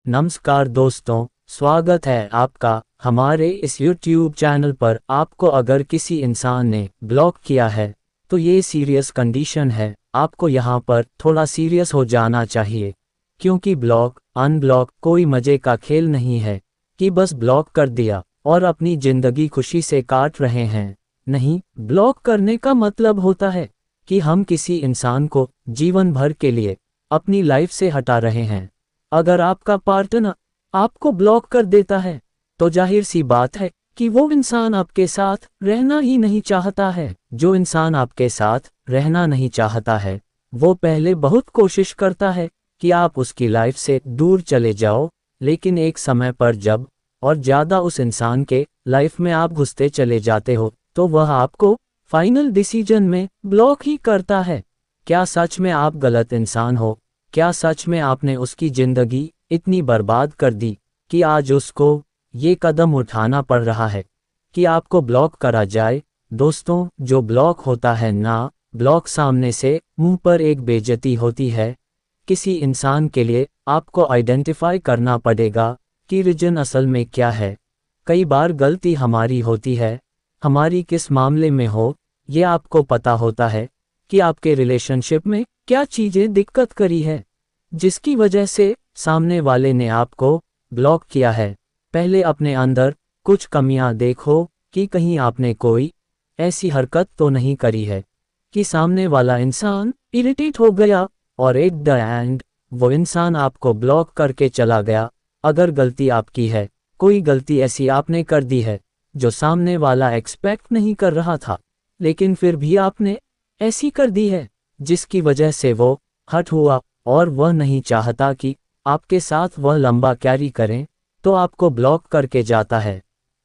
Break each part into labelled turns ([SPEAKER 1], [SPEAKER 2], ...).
[SPEAKER 1] नमस्कार दोस्तों, स्वागत है आपका हमारे इस YouTube चैनल पर। आपको अगर किसी इंसान ने ब्लॉक किया है तो ये सीरियस कंडीशन है। आपको यहाँ पर थोड़ा सीरियस हो जाना चाहिए, क्योंकि ब्लॉक अनब्लॉक कोई मज़े का खेल नहीं है कि बस ब्लॉक कर दिया और अपनी ज़िंदगी खुशी से काट रहे हैं। नहीं, ब्लॉक करने का मतलब होता है कि हम किसी इंसान को जीवन भर के लिए अपनी लाइफ से हटा रहे हैं। अगर आपका पार्टनर आपको ब्लॉक कर देता है तो जाहिर सी बात है कि वो इंसान आपके साथ रहना ही नहीं चाहता है। जो इंसान आपके साथ रहना नहीं चाहता है वो पहले बहुत कोशिश करता है कि आप उसकी लाइफ से दूर चले जाओ, लेकिन एक समय पर जब और ज़्यादा उस इंसान के लाइफ में आप घुसते चले जाते हो तो वह आपको फाइनल डिसीजन में ब्लॉक ही करता है। क्या सच में आप गलत इंसान हो? क्या सच में आपने उसकी ज़िंदगी इतनी बर्बाद कर दी कि आज उसको ये कदम उठाना पड़ रहा है कि आपको ब्लॉक करा जाए? दोस्तों, जो ब्लॉक होता है ना, ब्लॉक सामने से मुंह पर एक बेइज्जती होती है। किसी इंसान के लिए आपको आइडेंटिफाई करना पड़ेगा कि रीजन असल में क्या है। कई बार गलती हमारी होती है, हमारी किस मामले में हो ये आपको पता होता है कि आपके रिलेशनशिप में क्या चीज़ें दिक्कत करी है जिसकी वजह से सामने वाले ने आपको ब्लॉक किया है। पहले अपने अंदर कुछ कमियां देखो कि कहीं आपने कोई ऐसी हरकत तो नहीं करी है कि सामने वाला इंसान इरिटेट हो गया और एट द एंड वो इंसान आपको ब्लॉक करके चला गया। अगर गलती आपकी है, कोई गलती ऐसी आपने कर दी है जो सामने वाला एक्सपेक्ट नहीं कर रहा था, लेकिन फिर भी आपने ऐसी कर दी है जिसकी वजह से वो हर्ट हुआ और वह नहीं चाहता कि आपके साथ वह लंबा कैरी करें, तो आपको ब्लॉक करके जाता है।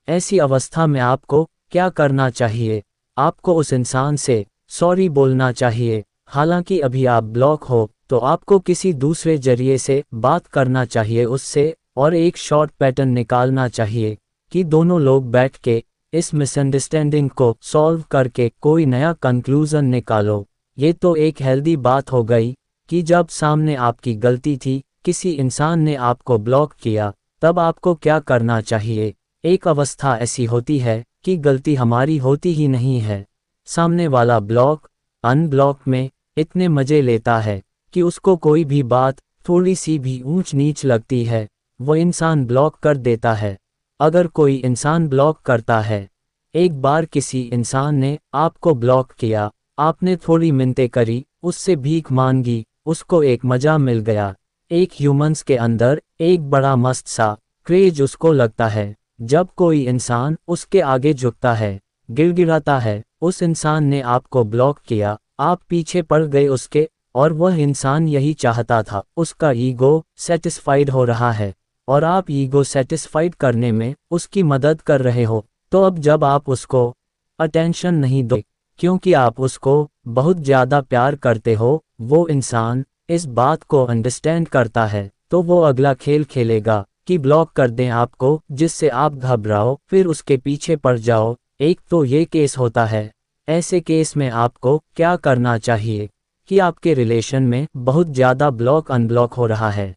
[SPEAKER 1] ऐसी अवस्था में आपको क्या करना चाहिए? आपको उस इंसान से सॉरी बोलना चाहिए। हालांकि अभी आप ब्लॉक हो तो आपको किसी दूसरे जरिए से बात करना चाहिए उससे, और एक शॉर्ट पैटर्न निकालना चाहिए कि दोनों लोग बैठ के इस मिसअंडरस्टैंडिंग को सॉल्व करके कोई नया कंक्लूजन निकालो। ये तो एक हेल्दी बात हो गई कि जब सामने आपकी गलती थी, किसी इंसान ने आपको ब्लॉक किया, तब आपको क्या करना चाहिए? एक अवस्था ऐसी होती है कि गलती हमारी होती ही नहीं है। सामने वाला ब्लॉक अनब्लॉक में इतने मज़े लेता है कि उसको कोई भी बात थोड़ी सी भी ऊंच नीच लगती है वो इंसान ब्लॉक कर देता है। अगर कोई इंसान ब्लॉक करता है, एक बार किसी इंसान ने आपको ब्लॉक किया, आपने थोड़ी मिन्नतें करी, उससे भीख मांगी, उसको एक मज़ा मिल गया। एक ह्यूमंस के अंदर एक बड़ा मस्त सा क्रेज उसको लगता है जब कोई इंसान उसके आगे झुकता है, गिड़गिड़ाता है। उस इंसान ने आपको ब्लॉक किया, आप पीछे पड़ गए उसके, और वह इंसान यही चाहता था। उसका ईगो सेटिस्फाइड हो रहा है और आप ईगो सेटिस्फाइड करने में उसकी मदद कर रहे हो। तो अब जब आप उसको अटेंशन नहीं दो क्योंकि आप उसको बहुत ज़्यादा प्यार करते हो, वो इंसान इस बात को अंडरस्टैंड करता है, तो वो अगला खेल खेलेगा कि ब्लॉक कर दें आपको, जिससे आप घबराओ, फिर उसके पीछे पड़ जाओ। एक तो ये केस होता है। ऐसे केस में आपको क्या करना चाहिए कि आपके रिलेशन में बहुत ज़्यादा ब्लॉक अनब्लॉक हो रहा है,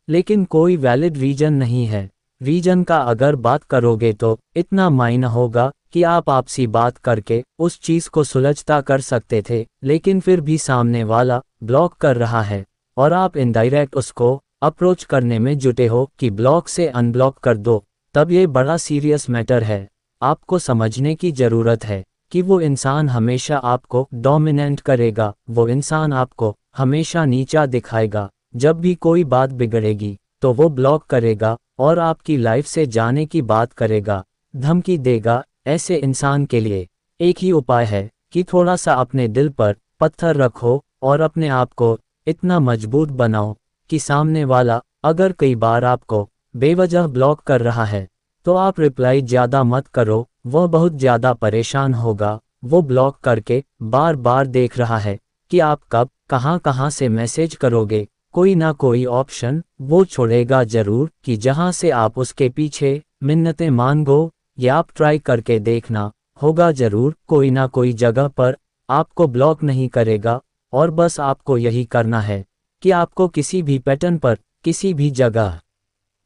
[SPEAKER 1] लेकिन कोई वैलिड रीजन नहीं है। रीजन का अगर बात करोगे तो इतना मायना होगा कि आप आपसी बात करके उस चीज़ को सुलझता कर सकते थे, लेकिन फिर भी सामने वाला ब्लॉक कर रहा है और आप इनडायरेक्ट उसको अप्रोच करने में जुटे हो कि ब्लॉक से अनब्लॉक कर दो। तब ये बड़ा सीरियस मैटर है। आपको समझने की ज़रूरत है कि वो इंसान हमेशा आपको डोमिनेट करेगा, वो इंसान आपको हमेशा नीचा दिखाएगा। जब भी कोई बात बिगड़ेगी तो वो ब्लॉक करेगा और आपकी लाइफ से जाने की बात करेगा, धमकी देगा। ऐसे इंसान के लिए एक ही उपाय है कि थोड़ा सा अपने दिल पर पत्थर रखो और अपने आप को इतना मजबूत बनाओ कि सामने वाला अगर कई बार आपको बेवजह ब्लॉक कर रहा है तो आप रिप्लाई ज़्यादा मत करो। वह बहुत ज़्यादा परेशान होगा। वो ब्लॉक करके बार बार देख रहा है कि आप कब कहाँ से मैसेज करोगे। कोई ना कोई ऑप्शन वो छोड़ेगा ज़रूर कि जहाँ से आप उसके पीछे मिन्नतें मांगो, या आप ट्राई करके देखना होगा ज़रूर। कोई ना कोई जगह पर आपको ब्लॉक नहीं करेगा, और बस आपको यही करना है कि आपको किसी भी पैटर्न पर किसी भी जगह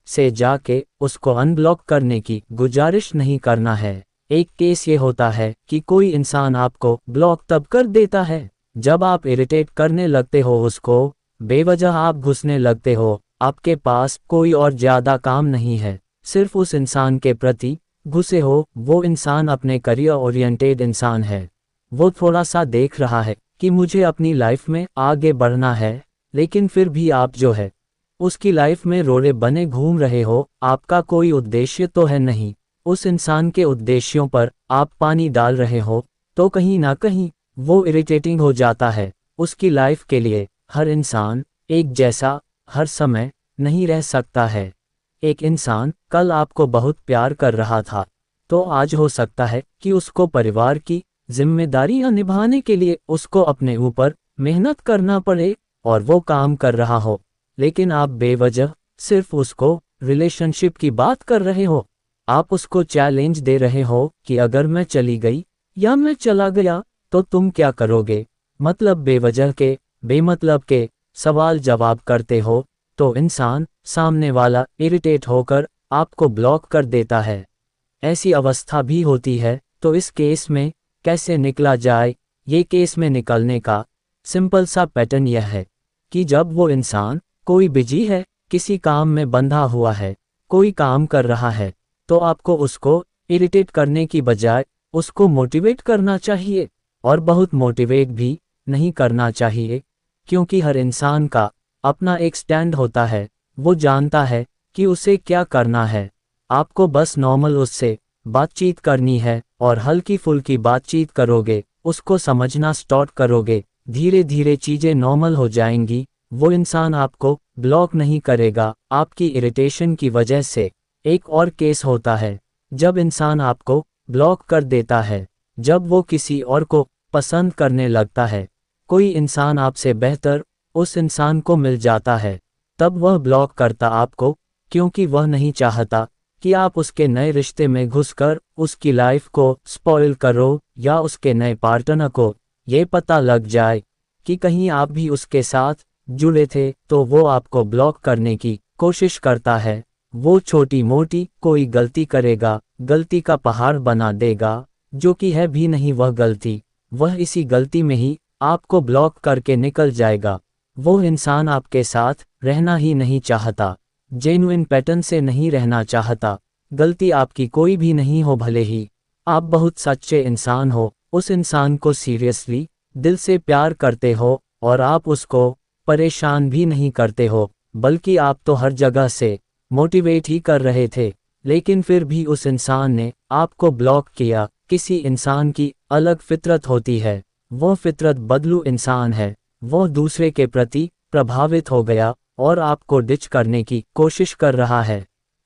[SPEAKER 1] से जाके उसको अनब्लॉक करने की गुजारिश नहीं करना है। एक केस ये होता है कि कोई इंसान आपको ब्लॉक तब कर देता है जब आप इरिटेट करने लगते हो उसको, बेवजह आप घुसने लगते हो, आपके पास कोई और ज़्यादा काम नहीं है, सिर्फ उस इंसान के प्रति घुसे हो। वो इंसान अपने करियर ओरिएंटेड इंसान है, वो थोड़ा सा देख रहा है कि मुझे अपनी लाइफ में आगे बढ़ना है, लेकिन फिर भी आप जो है उसकी लाइफ में रोड़े बने घूम रहे हो, आपका कोई उद्देश्य तो है नहीं। उस इंसान के उद्देश्यों पर आप पानी डाल रहे हो, तो कहीं ना कहीं वो इरिटेटिंग हो जाता है। उसकी लाइफ के लिए हर इंसान एक जैसा हर समय नहीं रह सकता है। एक इंसान कल आपको बहुत प्यार कर रहा था, तो आज हो सकता है कि उसको परिवार की जिम्मेदारियां निभाने के लिए उसको अपने ऊपर मेहनत करना पड़े और वो काम कर रहा हो, लेकिन आप बेवजह सिर्फ उसको रिलेशनशिप की बात कर रहे हो। आप उसको चैलेंज दे रहे हो कि अगर मैं चली गई या मैं चला गया तो तुम क्या करोगे। मतलब बेवजह के बेमतलब के सवाल जवाब करते हो, तो इंसान सामने वाला इरिटेट होकर आपको ब्लॉक कर देता है। ऐसी अवस्था भी होती है, तो इस केस में कैसे निकला जाए। ये केस में निकलने का सिंपल सा पैटर्न यह है कि जब वो इंसान कोई बिजी है, किसी काम में बंधा हुआ है, कोई काम कर रहा है, तो आपको उसको इरिटेट करने की बजाय उसको मोटिवेट करना चाहिए, और बहुत मोटिवेट भी नहीं करना चाहिए, क्योंकि हर इंसान का अपना एक स्टैंड होता है। वो जानता है कि उसे क्या करना है। आपको बस नॉर्मल उससे बातचीत करनी है और हल्की फुल्की बातचीत करोगे, उसको समझना स्टार्ट करोगे, धीरे धीरे चीज़ें नॉर्मल हो जाएंगी। वो इंसान आपको ब्लॉक नहीं करेगा आपकी इरिटेशन की वजह से। एक और केस होता है जब इंसान आपको ब्लॉक कर देता है जब वो किसी और को पसंद करने लगता है। कोई इंसान आपसे बेहतर उस इंसान को मिल जाता है, तब वह ब्लॉक करता आपको, क्योंकि वह नहीं चाहता कि आप उसके नए रिश्ते में घुसकर उसकी लाइफ को स्पॉइल करो, या उसके नए पार्टनर को ये पता लग जाए कि कहीं आप भी उसके साथ जुड़े थे, तो वो आपको ब्लॉक करने की कोशिश करता है। वो छोटी मोटी कोई गलती करेगा, गलती का पहाड़ बना देगा, जो कि है भी नहीं वह गलती। वह इसी गलती में ही आपको ब्लॉक करके निकल जाएगा। वो इंसान आपके साथ रहना ही नहीं चाहता, जेन्युइन पैटर्न से नहीं रहना चाहता। गलती आपकी कोई भी नहीं हो, भले ही आप बहुत सच्चे इंसान हो, उस इंसान को सीरियसली दिल से प्यार करते हो और आप उसको परेशान भी नहीं करते हो, बल्कि आप तो हर जगह से मोटिवेट ही कर रहे थे, लेकिन फिर भी उस इंसान ने आपको ब्लॉक किया। किसी इंसान की अलग फितरत होती है, वो फितरत बदलू इंसान है। वो दूसरे के प्रति प्रभावित हो गया और आपको डिच करने की कोशिश कर रहा है।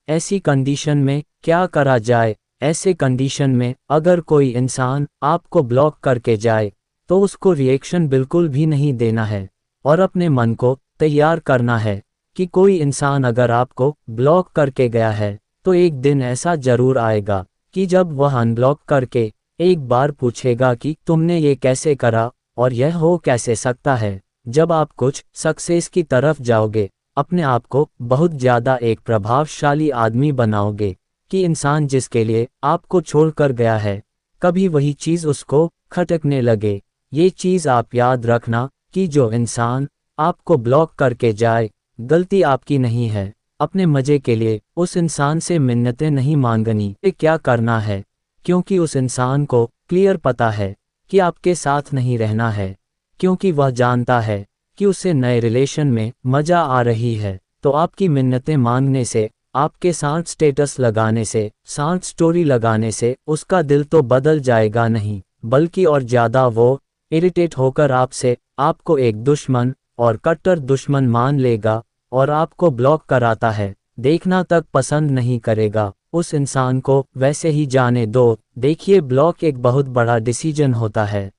[SPEAKER 1] ऐसी कंडीशन में क्या करा जाए। ऐसे कंडीशन में अगर कोई इंसान आपको ब्लॉक करके जाए, तो उसको रिएक्शन बिल्कुल भी नहीं देना है और अपने मन को तैयार करना है कि कोई इंसान अगर आपको ब्लॉक करके गया है, तो एक दिन ऐसा जरूर आएगा कि जब वह अनब्लॉक करके एक बार पूछेगा कि तुमने ये कैसे करा और यह हो कैसे सकता है। जब आप कुछ सक्सेस की तरफ जाओगे, अपने आप को बहुत ज़्यादा एक प्रभावशाली आदमी बनाओगे कि इंसान जिसके लिए आपको छोड़कर गया है, कभी वही चीज़ उसको खटकने लगे। ये चीज़ आप याद रखना कि जो इंसान आपको ब्लॉक करके जाए, गलती आपकी नहीं है। अपने मज़े के लिए उस इंसान से मिन्नतें नहीं मांगनी कि क्या करना है, क्योंकि उस इंसान को क्लियर पता है कि आपके साथ नहीं रहना है, क्योंकि वह जानता है कि उसे नए रिलेशन में मज़ा आ रही है। तो आपकी मिन्नतें मांगने से, आपके साथ स्टेटस लगाने से, साथ स्टोरी लगाने से उसका दिल तो बदल जाएगा नहीं, बल्कि और ज़्यादा वो इरिटेट होकर आपसे आपको एक दुश्मन और कट्टर दुश्मन मान लेगा और आपको ब्लॉक कराता है, देखना तक पसंद नहीं करेगा। उस इंसान को वैसे ही जाने दो। देखिए, ब्लॉक एक बहुत बड़ा डिसीजन होता है।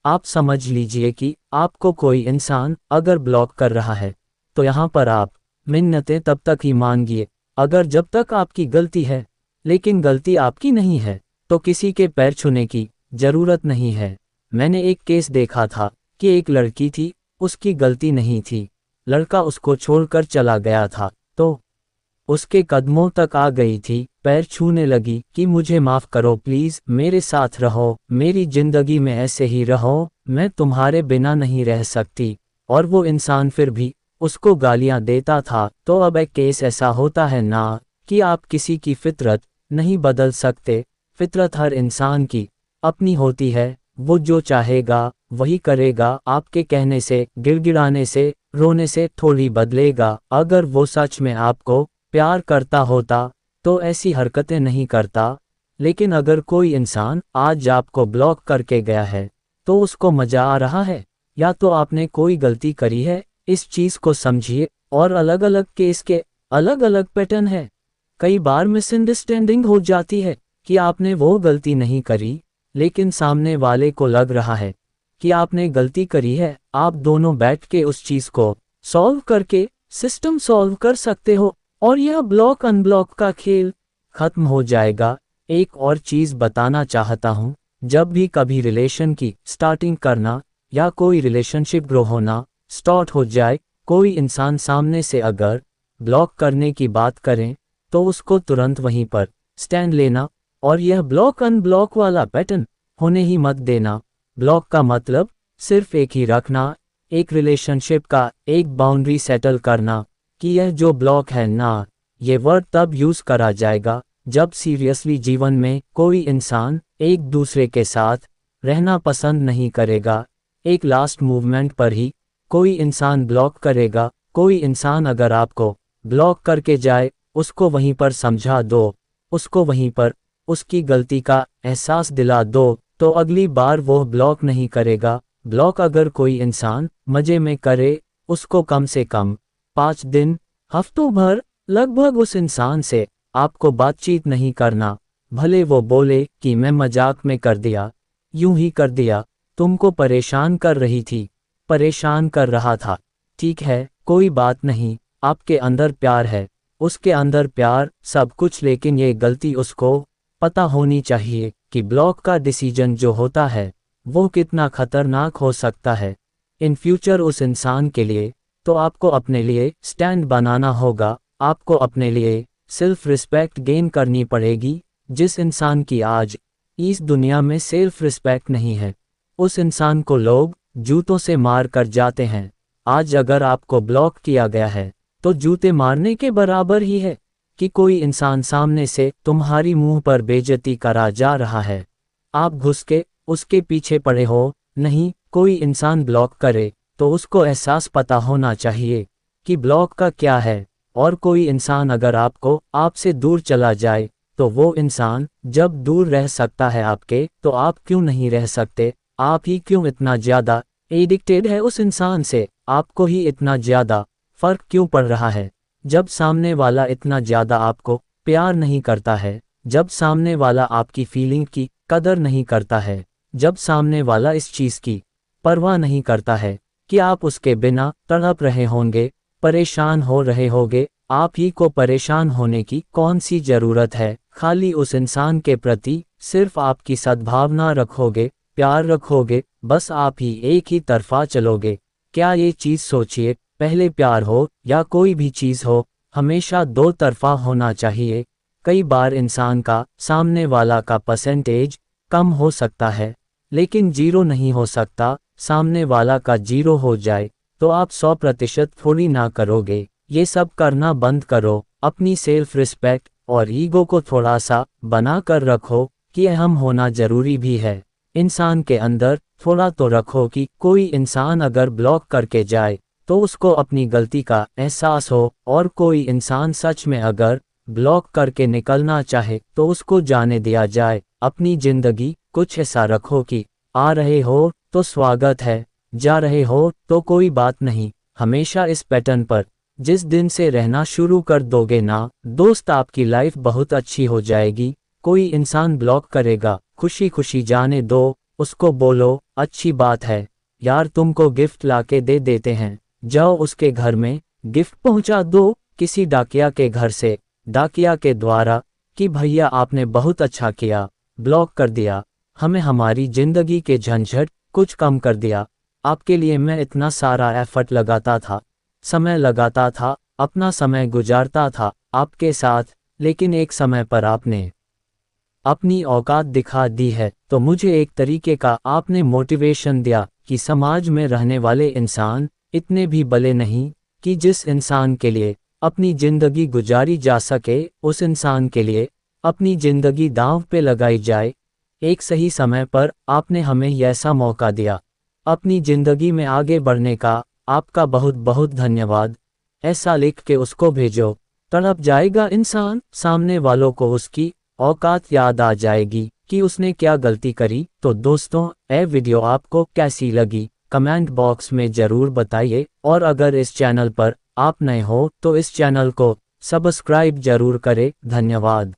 [SPEAKER 1] आप समझ लीजिए कि आपको कोई इंसान अगर ब्लॉक कर रहा है, तो यहाँ पर आप मिन्नतें तब तक ही मांगिए अगर जब तक आपकी गलती है, लेकिन गलती आपकी नहीं है तो किसी के पैर छूने की ज़रूरत नहीं है। मैंने एक केस देखा था कि एक लड़की थी, उसकी गलती नहीं थी, लड़का उसको छोड़कर चला गया था, तो उसके कदमों तक आ गई थी, पैर छूने लगी कि मुझे माफ़ करो प्लीज़, मेरे साथ रहो, मेरी ज़िंदगी में ऐसे ही रहो, मैं तुम्हारे बिना नहीं रह सकती। और वो इंसान फिर भी उसको गालियाँ देता था। तो अब एक केस ऐसा होता है ना कि आप किसी की फितरत नहीं बदल सकते। फितरत हर इंसान की अपनी होती है, वो जो चाहेगा वही करेगा, आपके कहने से, गिड़गिड़ाने से, रोने से थोड़ी बदलेगा। अगर वो सच में आपको प्यार करता होता तो ऐसी हरकतें नहीं करता। लेकिन अगर कोई इंसान आज आपको ब्लॉक करके गया है तो उसको मज़ा आ रहा है, या तो आपने कोई गलती करी है। इस चीज़ को समझिए। और अलग अलग केस के अलग अलग पैटर्न है। कई बार मिसअंडरस्टैंडिंग हो जाती है कि आपने वो गलती नहीं करी, लेकिन सामने वाले को लग रहा है कि आपने गलती करी है। आप दोनों बैठ के उस चीज़ को सॉल्व करके सिस्टम सॉल्व कर सकते हो और यह ब्लॉक अनब्लॉक का खेल खत्म हो जाएगा। एक और चीज़ बताना चाहता हूँ, जब भी कभी रिलेशन की स्टार्टिंग करना या कोई रिलेशनशिप ग्रो होना स्टार्ट हो जाए, कोई इंसान सामने से अगर ब्लॉक करने की बात करें तो उसको तुरंत वहीं पर स्टैंड लेना और यह ब्लॉक अनब्लॉक वाला पैटर्न होने ही मत देना। ब्लॉक का मतलब सिर्फ एक ही रखना, एक रिलेशनशिप का एक बाउंड्री सेटल करना कि यह जो ब्लॉक है ना, ये वर्ड तब यूज़ करा जाएगा जब सीरियसली जीवन में कोई इंसान एक दूसरे के साथ रहना पसंद नहीं करेगा। एक लास्ट मूवमेंट पर ही कोई इंसान ब्लॉक करेगा। कोई इंसान अगर आपको ब्लॉक करके जाए, उसको वहीं पर समझा दो, उसको वहीं पर उसकी गलती का एहसास दिला दो, तो अगली बार वो ब्लॉक नहीं करेगा। ब्लॉक अगर कोई इंसान मज़े में करे, उसको कम से कम 5 दिन, हफ्तों भर लगभग उस इंसान से आपको बातचीत नहीं करना। भले वो बोले कि मैं मजाक में कर दिया, यूं ही कर दिया, तुमको परेशान कर रही थी, परेशान कर रहा था, ठीक है, कोई बात नहीं, आपके अंदर प्यार है, उसके अंदर प्यार सब कुछ, लेकिन ये गलती उसको पता होनी चाहिए कि ब्लॉक का डिसीजन जो होता है वो कितना खतरनाक हो सकता है इन फ्यूचर उस इंसान के लिए। तो आपको अपने लिए स्टैंड बनाना होगा, आपको अपने लिए सेल्फ रिस्पेक्ट गेन करनी पड़ेगी। जिस इंसान की आज इस दुनिया में सेल्फ रिस्पेक्ट नहीं है, उस इंसान को लोग जूतों से मार कर जाते हैं। आज अगर आपको ब्लॉक किया गया है तो जूते मारने के बराबर ही है कि कोई इंसान सामने से तुम्हारी मुंह पर बेइज्जती करा जा रहा है, आप घुस के उसके पीछे पड़े हो। नहीं, कोई इंसान ब्लॉक करे तो उसको एहसास पता होना चाहिए कि ब्लॉक का क्या है। और कोई इंसान अगर आपसे दूर चला जाए तो वो इंसान जब दूर रह सकता है आपके, तो आप क्यों नहीं रह सकते? आप ही क्यों इतना ज़्यादा एडिक्टेड है उस इंसान से? आपको ही इतना ज़्यादा फ़र्क क्यों पड़ रहा है जब सामने वाला इतना ज़्यादा आपको प्यार नहीं करता है, जब सामने वाला आपकी फीलिंग की कदर नहीं करता है, जब सामने वाला इस चीज़ की परवाह नहीं करता है कि आप उसके बिना तड़प रहे होंगे, परेशान हो रहे होंगे। आप ही को परेशान होने की कौन सी ज़रूरत है? खाली उस इंसान के प्रति सिर्फ आपकी सद्भावना रखोगे, प्यार रखोगे, बस आप ही एक ही तरफा चलोगे। क्या ये चीज़ सोचिए, पहले प्यार हो या कोई भी चीज़ हो, हमेशा दो तरफा होना चाहिए। कई बार इंसान का सामने वाला का परसेंटेज कम हो सकता है, लेकिन 0 नहीं हो सकता। सामने वाला का 0 हो जाए तो आप 100% थोड़ी ना करोगे। ये सब करना बंद करो। अपनी सेल्फ रिस्पेक्ट और ईगो को थोड़ा सा बना कर रखो कि अहम होना ज़रूरी भी है। इंसान के अंदर थोड़ा तो रखो कि कोई इंसान अगर ब्लॉक करके जाए तो उसको अपनी गलती का एहसास हो, और कोई इंसान सच में अगर ब्लॉक करके निकलना चाहे तो उसको जाने दिया जाए। अपनी ज़िंदगी कुछ ऐसा रखो कि आ रहे हो तो स्वागत है, जा रहे हो तो कोई बात नहीं। हमेशा इस पैटर्न पर जिस दिन से रहना शुरू कर दोगे ना दोस्त, आपकी लाइफ बहुत अच्छी हो जाएगी। कोई इंसान ब्लॉक करेगा, खुशी खुशी जाने दो, उसको बोलो अच्छी बात है यार, तुमको गिफ्ट लाके दे देते हैं, जाओ उसके घर में गिफ्ट पहुंचा दो। किसी डाकिया के घर से डाकिया के द्वारा कि भैया आपने बहुत अच्छा किया, ब्लॉक कर दिया, हमें हमारी ज़िंदगी के झंझट कुछ कम कर दिया। आपके लिए मैं इतना सारा एफर्ट लगाता था, समय लगाता था, अपना समय गुजारता था, आपके साथ, लेकिन एक समय पर आपने अपनी औकात दिखा दी है। तो मुझे एक तरीके का आपने मोटिवेशन दिया कि समाज में रहने वाले इंसान इतने भी भले नहीं कि जिस इंसान के लिए अपनी ज़िंदगी गुजारी जा सके, उस इंसान के लिए अपनी ज़िंदगी दांव पे लगाई जाए। एक सही समय पर आपने हमें ऐसा मौका दिया अपनी ज़िंदगी में आगे बढ़ने का। आपका बहुत बहुत धन्यवाद। ऐसा लिख के उसको भेजो, तड़प जाएगा इंसान, सामने वालों को उसकी औकात याद आ जाएगी कि उसने क्या गलती करी। तो दोस्तों, ये वीडियो आपको कैसी लगी कमेंट बॉक्स में ज़रूर बताइए, और अगर इस चैनल पर आप नए हो तो इस चैनल को सब्सक्राइब जरूर करें। धन्यवाद।